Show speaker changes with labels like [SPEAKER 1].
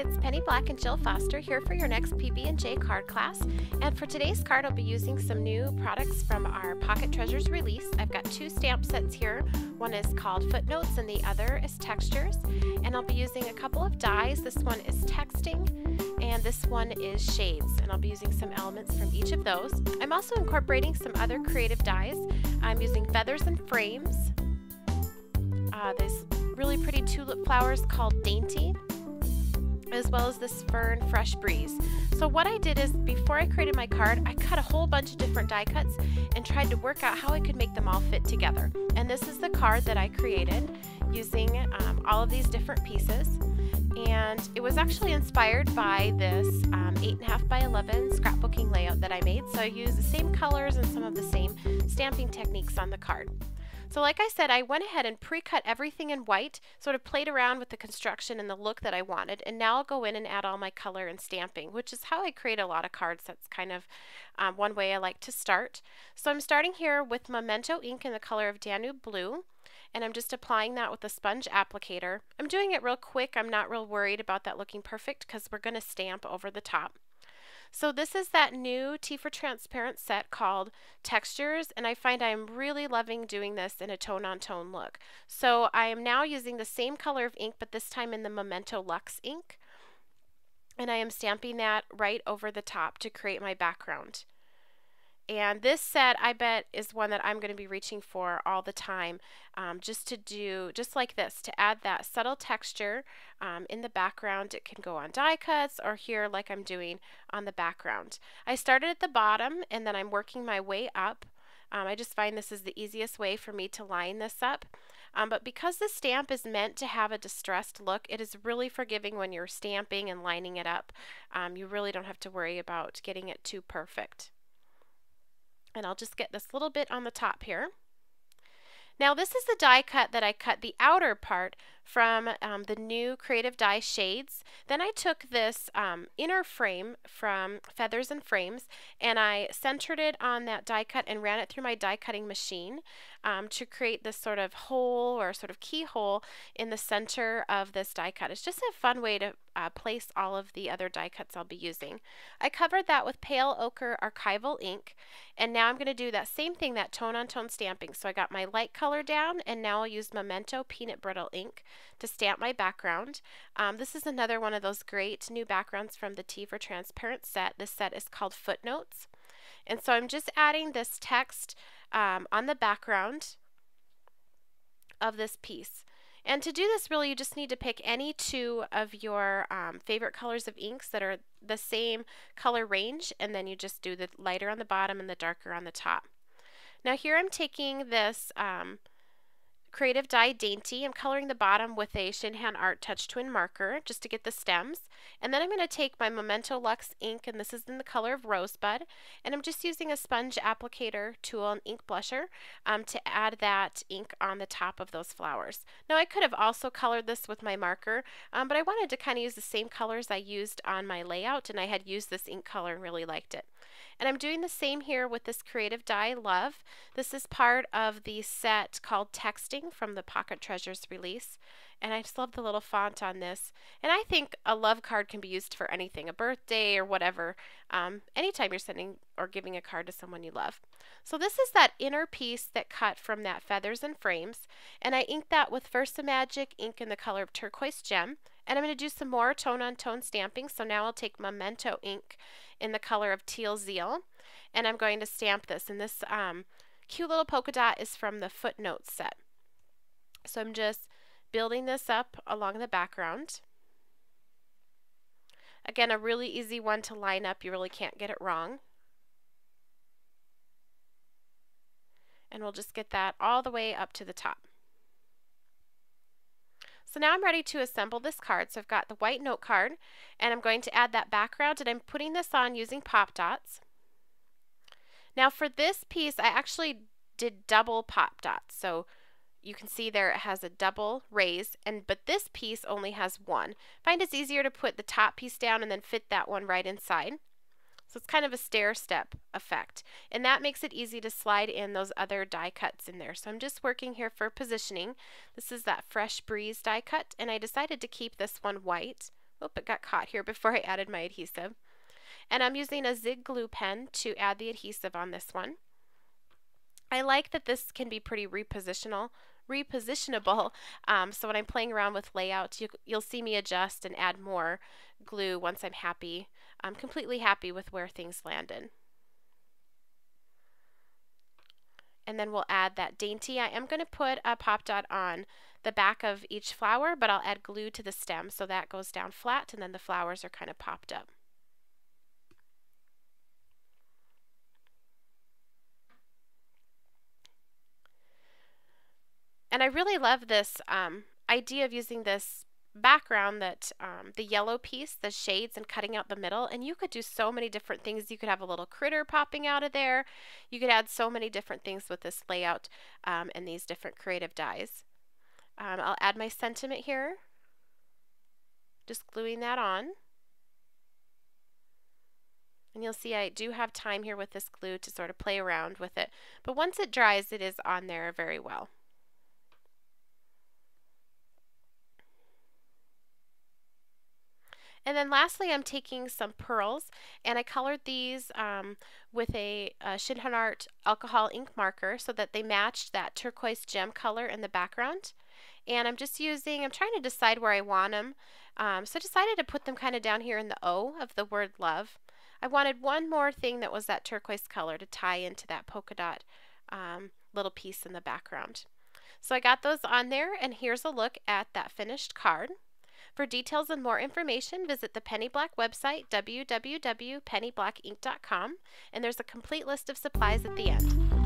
[SPEAKER 1] it's Penny Black and Jill Foster here for your next PB&J card class. And for today's card, I'll be using some new products from our Pocket Treasures release. I've got two stamp sets here. One is called Footnotes and the other is Textures. And I'll be using a couple of dies. This one is Texting and this one is Shades. And I'll be using some elements from each of those. I'm also incorporating some other creative dies. I'm using Feathers and Frames. There's really pretty tulip flowers called Dainty, as well as this Fern Fresh Breeze. So what I did is, before I created my card, I cut a whole bunch of different die cuts and tried to work out how I could make them all fit together. And this is the card that I created using all of these different pieces. And it was actually inspired by this 8.5 by 11 scrapbooking layout that I made. So I used the same colors and some of the same stamping techniques on the card. So like I said, I went ahead and pre-cut everything in white, sort of played around with the construction and the look that I wanted, and now I'll go in and add all my color and stamping, which is how I create a lot of cards. That's kind of one way I like to start. So I'm starting here with Memento ink in the color of Danube Blue, and I'm just applying that with a sponge applicator. I'm doing it real quick. I'm not real worried about that looking perfect because we're going to stamp over the top. So this is that new Tea for Transparent set called Textures, and I find I'm really loving doing this in a tone-on-tone look. So I am now using the same color of ink, but this time in the Memento Luxe ink, and I am stamping that right over the top to create my background. And this set, I bet, is one that I'm going to be reaching for all the time, just like this, to add that subtle texture in the background. It can go on die cuts or here like I'm doing on the background. I started at the bottom and then I'm working my way up. I just find this is the easiest way for me to line this up. But because the stamp is meant to have a distressed look, it is really forgiving when you're stamping and lining it up. You really don't have to worry about getting it too perfect. And I'll just get this little bit on the top here. Now this is the die cut that I cut the outer part from the new Creative Die Shades. Then I took this inner frame from Feathers and Frames and I centered it on that die cut and ran it through my die cutting machine to create this sort of hole or sort of keyhole in the center of this die cut. It's just a fun way to place all of the other die cuts I'll be using. I covered that with Pale Ochre Archival ink, and now I'm going to do that same thing, that tone-on-tone stamping. So I got my light color down, and now I'll use Memento Peanut Brittle ink to stamp my background. This is another one of those great new backgrounds from the Tea for Transparent set. This set is called Footnotes. And so I'm just adding this text on the background of this piece. And to do this, really, you just need to pick any two of your favorite colors of inks that are the same color range, and then you just do the lighter on the bottom and the darker on the top. Now here I'm taking this Creative Die Dainty. I'm coloring the bottom with a Shinhan Art Touch Twin marker just to get the stems. And then I'm going to take my Memento Luxe ink, and this is in the color of Rosebud. And I'm just using a sponge applicator tool and ink blusher to add that ink on the top of those flowers. Now I could have also colored this with my marker, but I wanted to kind of use the same colors I used on my layout, and I had used this ink color and really liked it. And I'm doing the same here with this Creative Die Love. This is part of the set called Texting from the Pocket Treasures release. And I just love the little font on this. And I think a love card can be used for anything, a birthday or whatever, anytime you're sending or giving a card to someone you love. So this is that inner piece that cut from that Feathers and Frames. And I inked that with Versamagic ink in the color of Turquoise Gem. And I'm going to do some more tone-on-tone stamping. So now I'll take Memento ink in the color of Teal Zeal, and I'm going to stamp this. And this cute little polka dot is from the Footnotes set. So I'm just building this up along the background. Again, a really easy one to line up. You really can't get it wrong. And we'll just get that all the way up to the top. So now I'm ready to assemble this card. So I've got the white note card, and I'm going to add that background, and I'm putting this on using pop dots. Now for this piece, I actually did double pop dots. So you can see there it has a double raise, but this piece only has one. I find it's easier to put the top piece down and then fit that one right inside. So it's kind of a stair-step effect, and that makes it easy to slide in those other die cuts in there. So I'm just working here for positioning. This is that Fresh Breeze die cut, and I decided to keep this one white Oop, it got caught here before I added my adhesive. And I'm using a Zig glue pen to add the adhesive on this one. I like that this can be pretty repositionable. So when I'm playing around with layouts, you'll see me adjust and add more glue once I'm happy. I'm completely happy with where things landed. And then we'll add that dainty. I am going to put a pop dot on the back of each flower, but I'll add glue to the stem so that goes down flat and then the flowers are kind of popped up. And I really love this idea of using this background, that the yellow piece, the shades, and cutting out the middle. And you could do so many different things. You could have a little critter popping out of there. You could add so many different things with this layout and these different creative dies. I'll add my sentiment here, just gluing that on. And you'll see I do have time here with this glue to sort of play around with it. But once it dries, it is on there very well. And then lastly, I'm taking some pearls, and I colored these with a Shinhan Art alcohol ink marker so that they matched that turquoise gem color in the background. And I'm trying to decide where I want them. So I decided to put them kind of down here in the O of the word love. I wanted one more thing that was that turquoise color to tie into that polka dot little piece in the background. So I got those on there, and here's a look at that finished card. For details and more information, visit the Penny Black website, www.pennyblackink.com, and there's a complete list of supplies at the end.